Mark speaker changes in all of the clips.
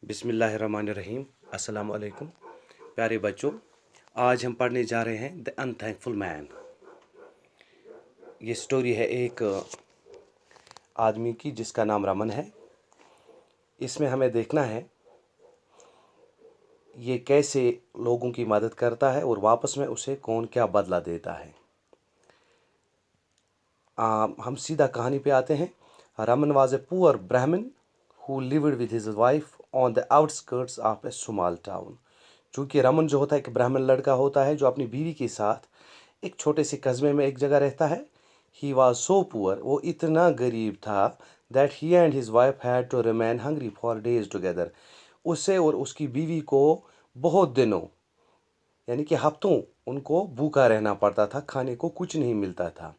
Speaker 1: बिस्मिल्लाहिर्रहमानिर्रहीम। अस्सलाम वालेकुम प्यारे बच्चों, आज हम पढ़ने जा रहे हैं द अनथैंकफुल मैन। ये स्टोरी है एक आदमी की जिसका नाम रमन है। इसमें हमें देखना है ये कैसे लोगों की मदद करता है और वापस में उसे कौन क्या बदला देता है। हम सीधा कहानी पे आते हैं। रमन वाज ए पुअर ब्राह्मण who lived with his wife on the outskirts of a small town। चूँकि रमन जो होता है एक ब्राह्मण लड़का होता है जो अपनी बीवी के साथ एक छोटे से कस्बे में एक जगह रहता है। He was so poor, वो इतना गरीब था that he and his wife had to remain hungry for days together। उसे और उसकी बीवी को बहुत दिनों यानी कि हफ्तों उनको भूखा रहना पड़ता था, खाने को कुछ नहीं मिलता था।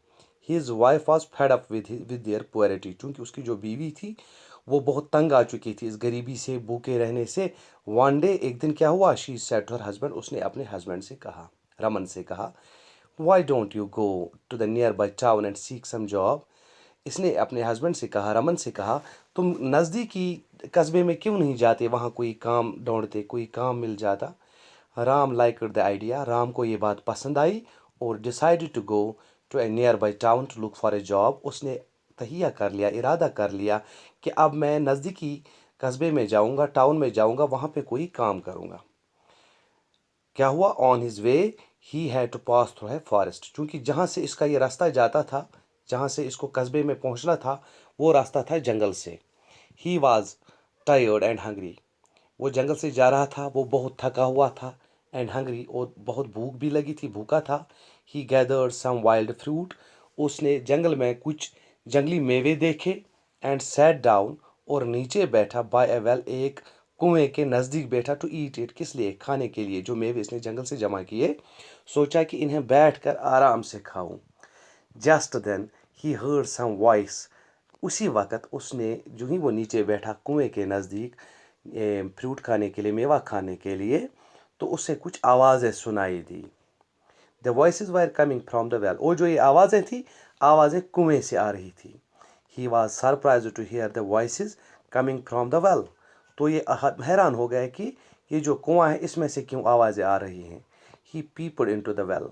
Speaker 1: His wife was fed up with their poverty। चूँकि उसकी जो बीवी थी वो बहुत तंग आ चुकी थी इस गरीबी से, भूखे रहने से। वन डे एक दिन क्या हुआ, she said to her husband, उसने अपने हस्बैंड से कहा, रमन से कहा, why don't you go to the nearby town and seek some job. इसने अपने हस्बैंड से कहा, रमन से कहा, तुम नज़दीकी कस्बे में क्यों नहीं जाते, वहाँ कोई काम ढूंढते, कोई काम मिल जाता। Ram like the idea, Ram को ये बात पसंद आई और decided to go to a nearby town to look for a job. उसने तहिया कर लिया, इरादा कर लिया कि अब मैं नज़दीकी कस्बे में जाऊंगा, टाउन में जाऊंगा, वहाँ पे कोई काम करूंगा। क्या हुआ, on his way he had to pass through a forest. चूँकि जहाँ से इसका ये रास्ता जाता था, जहाँ से इसको कस्बे में पहुँचना था, वो रास्ता था जंगल से। He was tired and hungry, वो जंगल से जा रहा था, वो बहुत थका हुआ था, एंड हंग्री, और बहुत भूख भी लगी थी, भूखा था। ही गैदर्ड सम वाइल्ड फ्रूट, उसने जंगल में कुछ जंगली मेवे देखे, एंड सैट डाउन, और नीचे बैठा, बाय ए वेल, एक कुएं के नज़दीक बैठा, टू ईट इट, किस लिए, खाने के लिए। जो मेवे इसने जंगल से जमा किए, सोचा कि इन्हें बैठ कर आराम से खाऊं। Just then he heard some voice, उसी वक़्त उसने, जो ही वो नीचे बैठा कुएं के नज़दीक फ्रूट खाने के लिए, मेवा खाने के लिए, तो उससे कुछ आवाज़ें सुनाई दी। The voice were coming from the well, और जो ये आवाज़ें थी, आवाज़ें कुएं से आ रही थी। He was surprise to hear the voice coming from the well, तो ये हैरान हो गया कि ये जो कुआं है इसमें से क्यों आवाज़ें आ रही हैं। ही पीपड इन टू द वेल,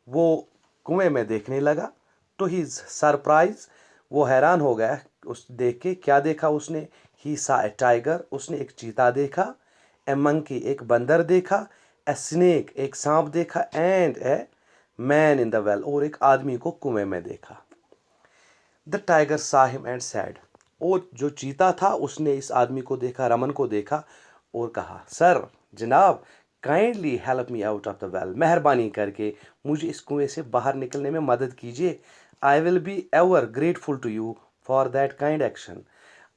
Speaker 1: वो कुएं में देखने लगा। तो ही सरप्राइज, वो हैरान हो गया उस देख के। क्या देखा उसने, ही सा ए टाइगर, उसने एक चीता देखा, ए मंकी, एक बंदर देखा, ए स्नेक, एक सांप देखा, and a man in the well, और एक आदमी को कुएं में देखा। द टाइगर सा हिम एंड सैड, और जो चीता था उसने इस आदमी को देखा, रमन को देखा, और कहा, सर, जनाब, kindly help me out of the well, मेहरबानी करके मुझे इस कुएं से बाहर निकलने में मदद कीजिए। I will be ever grateful to you for that kind action.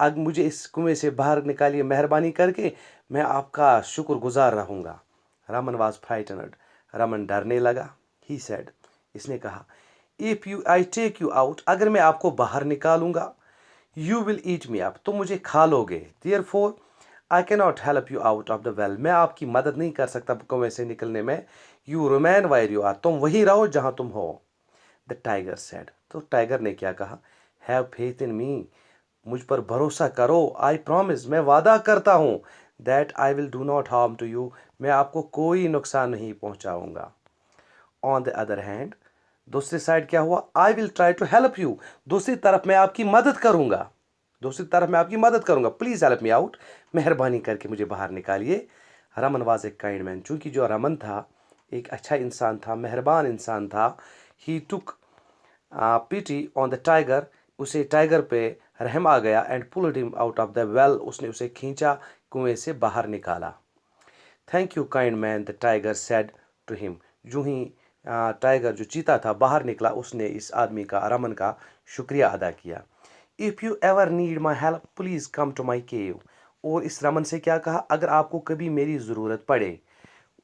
Speaker 1: अब मुझे इस कुएं से बाहर निकालिए मेहरबानी करके, मैं आपका शुक्रगुजार रहूँगा। रमन वॉज फ्राइटनड, रमन डरने लगा। ही सेड, इसने कहा, if you I take you out, अगर मैं आपको बाहर निकालूंगा, you will eat me up, तुम मुझे खा लोगे। Therefore I can not help you out of the well, मैं आपकी मदद नहीं कर सकता कुएं से निकलने में। You remain where you are, तुम वही रहो जहां तुम हो। द टाइगर सेड, तो टाइगर ने क्या कहा, हैव फेथ इन मी, मुझ पर भरोसा करो। आई प्रॉमिस, मैं वादा करता हूँ, that I will do not harm to you, मैं आपको कोई नुकसान नहीं पहुंचाऊंगा। ऑन द अदर हैंड, दूसरी साइड क्या हुआ, I will try to help you, दूसरी तरफ मैं आपकी मदद करूंगा, दूसरी तरफ मैं आपकी मदद करूंगा। प्लीज़ हेल्प मी आउट, मेहरबानी करके मुझे बाहर निकालिए। Raman was a kind man, चूँकि जो रमन था एक अच्छा इंसान था, मेहरबान इंसान था। He took pity on the tiger, उसे टाइगर पे रहम आ गया, and pulled him out of the well, उसने उसे खींचा, कुएं से बाहर निकाला। Thank you kind man, the tiger said to him, यूं ही टाइगर जो चीता था बाहर निकला, उसने इस आदमी का, रमन का शुक्रिया अदा किया। If you ever need my help please come to my cave, और इस रमन से क्या कहा, अगर आपको कभी मेरी ज़रूरत पड़े,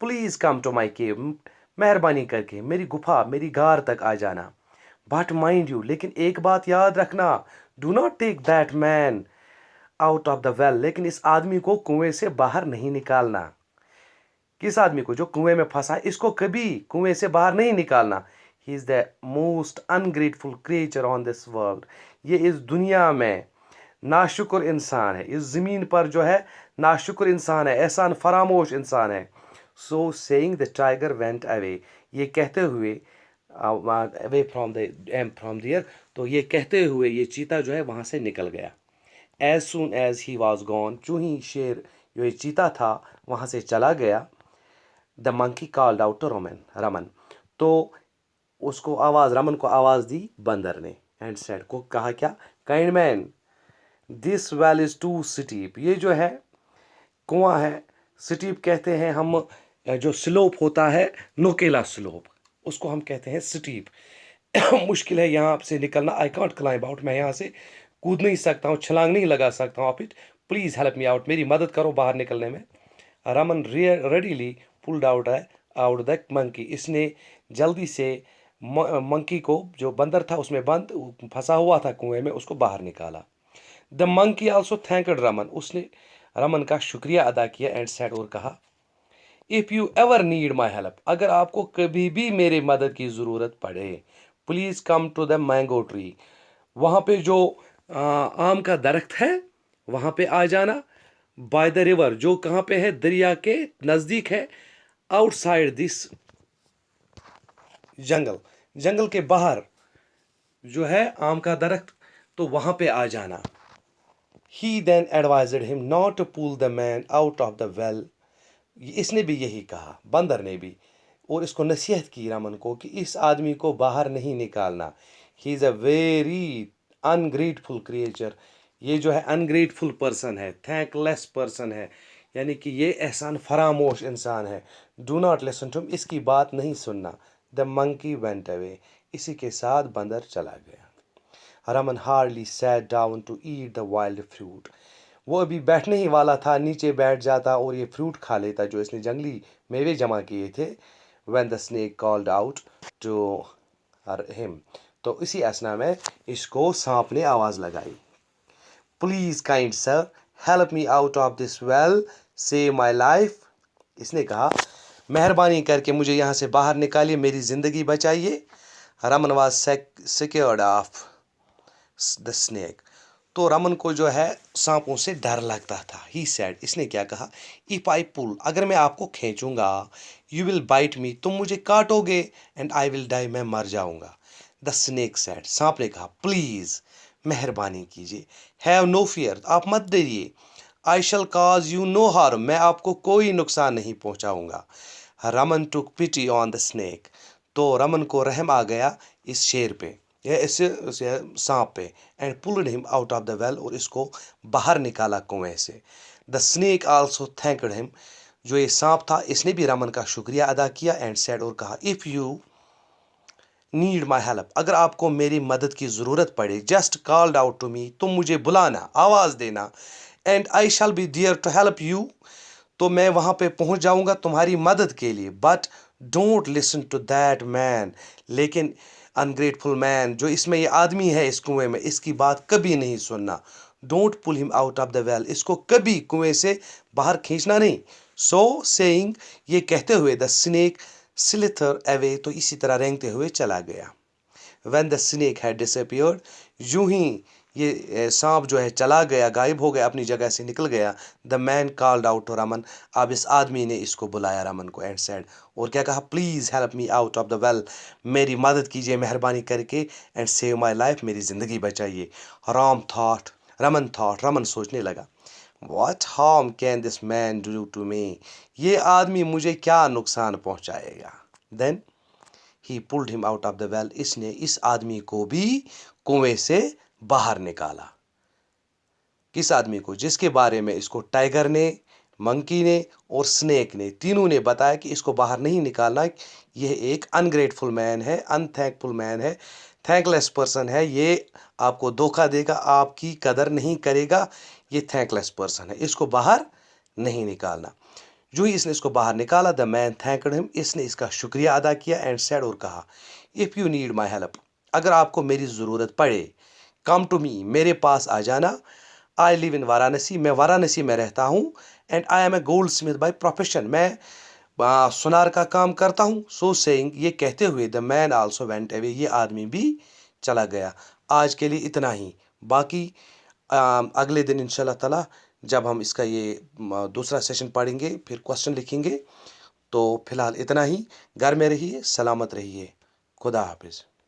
Speaker 1: प्लीज़ कम टू माई केव, मेहरबानी करके मेरी गुफा, मेरी गार तक आ जाना। बट माइंड यू, लेकिन एक बात याद रखना, do not take that man out of the well, लेकिन इस आदमी को कुएं से बाहर नहीं निकालना। किस आदमी को, जो कुएं में फंसा है, इसको कभी कुएं से बाहर नहीं निकालना। He is the most ungrateful creature on this world, ये इस दुनिया में नाशुक्र इंसान है, इस ज़मीन पर जो है नाशुक्र इंसान है, एहसान फरामोश इंसान है. So saying the tiger went away, ये कहते हुए अवे फ्रॉम देयर, तो ये कहते हुए ये चीता जो है वहाँ से निकल गया. As soon as he was gone, जो ही शेर जो ये चीता था वहाँ से चला गया. The monkey called out to Raman, तो उसको आवाज़, रमन को आवाज़ दी बंदर ने. एंड सेड, को कहा क्या, kind man this well is too steep, ये जो है कुआं है, स्टीप कहते हैं हम, जो स्लोप होता है, नोकेला स्लोप, उसको हम कहते हैं स्टीप. मुश्किल है यहाँ से निकलना, आई कॉन्ट क्लाइंब आउट, मैं यहाँ से कूद नहीं सकता हूँ, छलांग नहीं लगा सकता हूँ. आप it, please help me out, मेरी मदद करो बाहर निकलने में. Raman readily pulled out the monkey, इसने जल्दी से मंकी को, जो बंदर था उसमें बंद फंसा हुआ था कुएं में, उसको बाहर निकाला. The monkey also thanked Raman, उसने रमन का शुक्रिया अदा किया. एंड सेड, और कहा, if you ever need my help, अगर आपको कभी भी मेरे मदद की ज़रूरत पड़े, please come to the mango tree, वहाँ पे जो आम का दरख्त है वहाँ पे आ जाना. बाय द रिवर, जो कहाँ पे है, दरिया के नज़दीक है. आउटसाइड दिस जंगल के बाहर जो है आम का दरख्त, तो वहाँ पे आ जाना. He then advised him not to pull the man out of the well, इसने भी यही कहा, बंदर ने भी, और इसको नसीहत की रमन को कि इस आदमी को बाहर नहीं निकालना. He is a very ungrateful creature, ये जो है अनग्रेटफुल पर्सन है, थैंकलेस पर्सन है, यानी कि ये एहसान फरामोश इंसान है. Do not listen to him, इसकी बात नहीं सुनना. द मंकी वेंट अवे, इसी के साथ बंदर चला गया. Raman hardly sat down to eat the wild fruit, वो अभी बैठने ही वाला था, नीचे बैठ जाता और ये फ्रूट खा लेता जो इसने जंगली मेवे जमा किए थे. When the snake called out to him, तो इसी असना में इसको सांप ने आवाज़ लगाई. Please kind sir help me out of this well, save my life, इसने कहा, मेहरबानी करके मुझे यहाँ से बाहर निकालिए, मेरी ज़िंदगी बचाइए. Raman was secured of the snake, तो रमन को जो है सांपों से डर लगता था. ही सैड, इसने क्या कहा, इफ आई पुल, अगर मैं आपको खींचूंगा, यू विल बाइट मी, तुम मुझे काटोगे, एंड आई विल डाई, मैं मर जाऊंगा. द स्नेक सैड, सांप ने कहा, प्लीज मेहरबानी कीजिए, हैव नो फियर, आप मत डरिए, आई शल कॉज यू नो हार्म, मैं आपको कोई नुकसान नहीं पहुंचाऊंगा. रमन टुक पिटी ऑन द स्नेक, तो रमन को रहम आ गया इस शेर पे, या इस सांप पे. And pulled him out of the well, और इसको बाहर निकाला कुएं से. The snake also thanked him, जो ये सांप था इसने भी रमन का शुक्रिया अदा किया. एंड सेड, और कहा, if you need my help, अगर आपको मेरी मदद की ज़रूरत पड़े, just called out to me, तुम मुझे बुलाना, आवाज़ देना, and I shall be there to help you, तो मैं वहाँ पे पहुँच जाऊँगा तुम्हारी मदद के लिए. But don't listen to that man, लेकिन अनग्रेटफुल मैन, जो इसमें ये आदमी है इस कुएं में, इसकी बात कभी नहीं सुनना. Don't pull him out of the well, इसको कभी कुएं से बाहर खींचना नहीं. सो सेइंग, ये कहते हुए द स्नेक स्लिथर अवे, तो इसी तरह रेंगते हुए चला गया. When the snake had disappeared, यूं ही ये सांप जो है चला गया, गायब हो गया, अपनी जगह से निकल गया. The man called out to Raman, अब इस आदमी ने इसको बुलाया रमन को. एंड सेड, और क्या कहा, please help me out of the well, मेरी मदद कीजिए मेहरबानी करके, एंड सेव माई लाइफ, मेरी ज़िंदगी बचाइए. रमन सोचने लगा, what harm can this man do to me, ये आदमी मुझे क्या नुकसान पहुंचाएगा. Then he pulled him out of the well, इसने इस आदमी को भी कुएं से बाहर निकाला. किस आदमी को, जिसके बारे में इसको टाइगर ने, मंकी ने और स्नेक ने, तीनों ने बताया कि इसको बाहर नहीं निकालना, यह एक अनग्रेटफुल मैन है, अनथैंकफुल मैन है, थैंकलेस पर्सन है, ये आपको धोखा देगा, आपकी कदर नहीं करेगा, ये थैंकलेस पर्सन है, इसको बाहर नहीं निकालना. जो ही इसने इसको बाहर निकाला, द मैन थैंक्ड हिम, इसने इसका शुक्रिया अदा किया. एंड सेड, और कहा, if you need my help, अगर आपको मेरी ज़रूरत पड़े, कम टू मी, मेरे पास आ जाना. आई लिव इन वाराणसी, मैं वाराणसी में रहता हूँ. And I am a goldsmith by profession, मैं सुनार का काम करता हूँ. सो सेइंग, ये कहते हुए the man also went away, ये आदमी भी चला गया. आज के लिए इतना ही, बाकी اگلے دن انشاءاللہ تعالی جب ہم اس کا یہ دوسرا سیشن پڑھیں گے پھر کوسچن لکھیں گے. تو فی الحال اتنا ہی. گھر میں رہیے، سلامت رہیے. خدا حافظ.